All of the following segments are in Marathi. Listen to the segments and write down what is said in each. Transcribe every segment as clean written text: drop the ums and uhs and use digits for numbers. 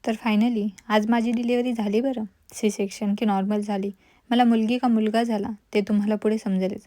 तर फायनली आज माझी डिलिव्हरी झाली बरं. सी सेक्शन की नॉर्मल झाली, मला मुलगी का मुलगा झाला ते तुम्हाला पुढे समजेलच.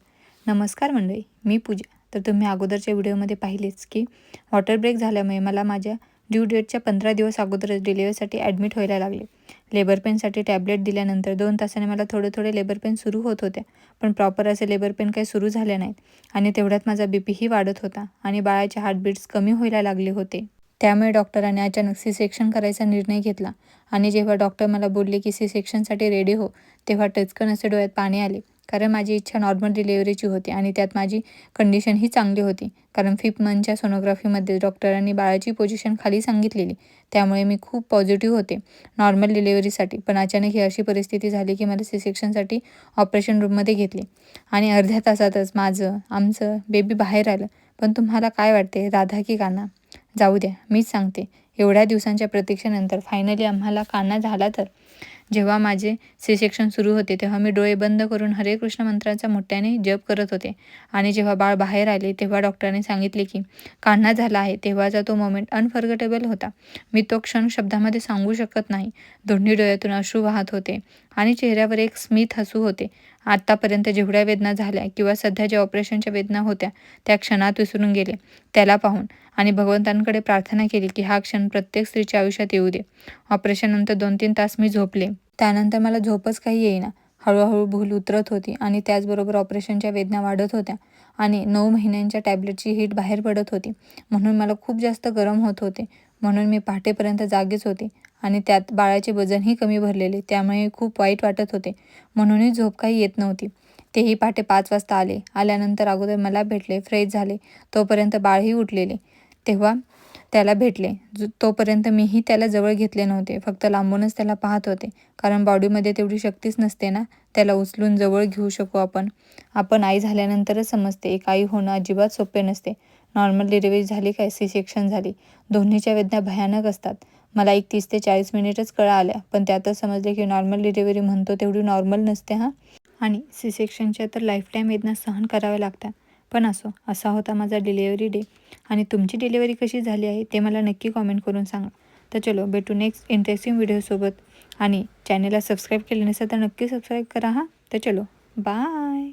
नमस्कार मंडळी, मी पूजा. तर तुम्ही अगोदरच्या व्हिडिओमध्ये पाहिलेच की वॉटर ब्रेक झाल्यामुळे मला माझ्या ड्यू डेटच्या 15 दिवस अगोदरच डिलिव्हरीसाठी ॲडमिट व्हायला लागले. लेबर पेनसाठी टॅबलेट दिल्यानंतर 2 तासाने मला थोडे लेबर पेन सुरू होत होत्या, पण प्रॉपर असे लेबर पेन काही सुरू झाले नाहीत आणि तेवढ्यात माझा बीपीही वाढत होता आणि बाळाचे हार्टबीट्स कमी व्हायला लागले होते. त्यामुळे डॉक्टरांनी अचानक सी सेक्शन करायचा निर्णय घेतला आणि जेव्हा डॉक्टर मला बोलले की सी सेक्शनसाठी रेडी हो, तेव्हा टचकन असे डोळ्यात पाणी आले. कारण माझी इच्छा नॉर्मल डिलिव्हरीची होती आणि त्यात माझी कंडिशनही चांगली होती. कारण 5th मंथच्या सोनोग्राफीमध्ये डॉक्टरांनी बाळाची पोझिशन खाली सांगितलेली. त्यामुळे मी खूप पॉझिटिव्ह होते नॉर्मल डिलिव्हरीसाठी. पण अचानक ही अशी परिस्थिती झाली की मला सी सेक्शनसाठी ऑपरेशन रूममध्ये घेतले आणि अर्ध्या तासातच आमचं बेबी बाहेर आलं. पण तुम्हाला काय वाटते, राधा की कान्हा? जाऊ द्या, मीच सांगते. एवढ्या दिवसांच्या प्रतीक्षेनंतर फायनली आम्हाला कान्हा झाला. तर जेव्हा माझे सी सेक्शन सुरू होते तेव्हा मी डोळे बंद करून हरे कृष्ण मंत्राचा मोठ्याने जप करत होते आणि जेव्हा बाळ बाहेर आले तेव्हा डॉक्टरांनी सांगितले की कान्हा झाला आहे. तेव्हाचा तो मोमेंट अनफॉर्गेटेबल होता. मी तो क्षण शब्दामध्ये सांगू शकत नाही. दोन्ही डोळ्यातून अश्रू वाहत होते आणि चेहऱ्यावर एक स्मित हसू होते. आत्तापर्यंत जेवढ्या वेदना झाल्या किंवा सध्या ज्या ऑपरेशनच्या वेदना होत्या त्या क्षणात विसरून गेले त्याला पाहून आणि भगवंतांकडे प्रार्थना केली की हा क्षण प्रत्येक स्त्रीच्या आयुष्यात येऊ दे. ऑपरेशननंतर 2-3 तास मी झोपले. त्यानंतर मला झोपच काही येईना. हळूहळू भूल उतरत होती आणि त्याचबरोबर ऑपरेशनच्या वेदना वाढत होत्या आणि 9 महिन्यांच्या टॅबलेटची हीट बाहेर पडत होती. म्हणून मला खूप जास्त गरम होत होते. म्हणून मी पहाटेपर्यंत जागीच होते आणि त्यात बाळाचे वजनही कमी भरलेले, त्यामुळे खूप वाईट वाटत होते. म्हणूनही झोप काही येत नव्हती. तेही पहाटे 5 वाजता आले. आल्यानंतर अगोदर मला भेटले, फ्रेश झाले. तोपर्यंत बाळही उठलेले. तेव्हा त्याला भेटले. तोपर्यंत मीही त्याला जवळ घेतले नव्हते. फक्त लांबूनच त्याला पाहत होते. कारण बॉडीमध्ये तेवढी शक्तीच नसते ना, त्याला उचलून जवळ घेऊ शकू आपण. आपण आई झाल्यानंतरच समजते एक आई होणं अजिबात सोपे नसते. नॉर्मल डिलिव्हरी झाली काय सी सेक्शन झाली, दोन्हीच्या वेदना भयानक असतात. मला एक 30 ते 40 मिनिटच कळा आल्या, पण त्यातच समजले की नॉर्मल डिलिव्हरी म्हणतो तेवढी नॉर्मल नसते हां. आणि सी सेक्शनच्या तर लाईफटाईम वेदना सहन कराव्या लागतात. पण असो, असा होता माझा डिलिव्हरी डे. आणि तुमची डिलिव्हरी कशी झाली आहे ते मला नक्की कॉमेंट करून सांगा. तर चलो भेटू नेक्स्ट इंटरेस्टिंग व्हिडिओसोबत. आणि चॅनलला सबस्क्राईब केलं नसेल तर नक्की सबस्क्राईब करा हां. तर चलो बाय.